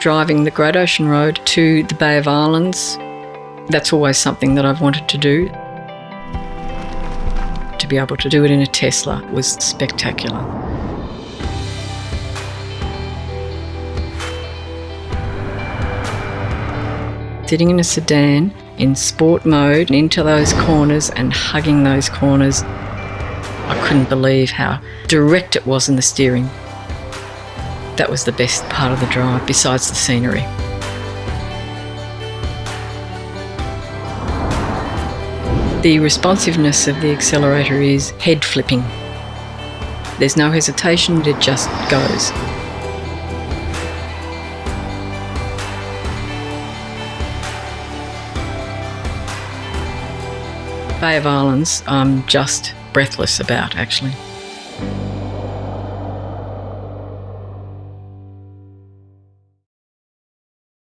driving the Great Ocean Road to the Bay of Islands. That's always something that I've wanted to do. To be able to do it in a Tesla was spectacular. Sitting in a sedan in sport mode into those corners and hugging those corners, I couldn't believe how direct it was in the steering. That was the best part of the drive, besides the scenery. The responsiveness of the accelerator is head flipping. There's no hesitation, it just goes. Bay of Islands, I'm just breathless about, actually.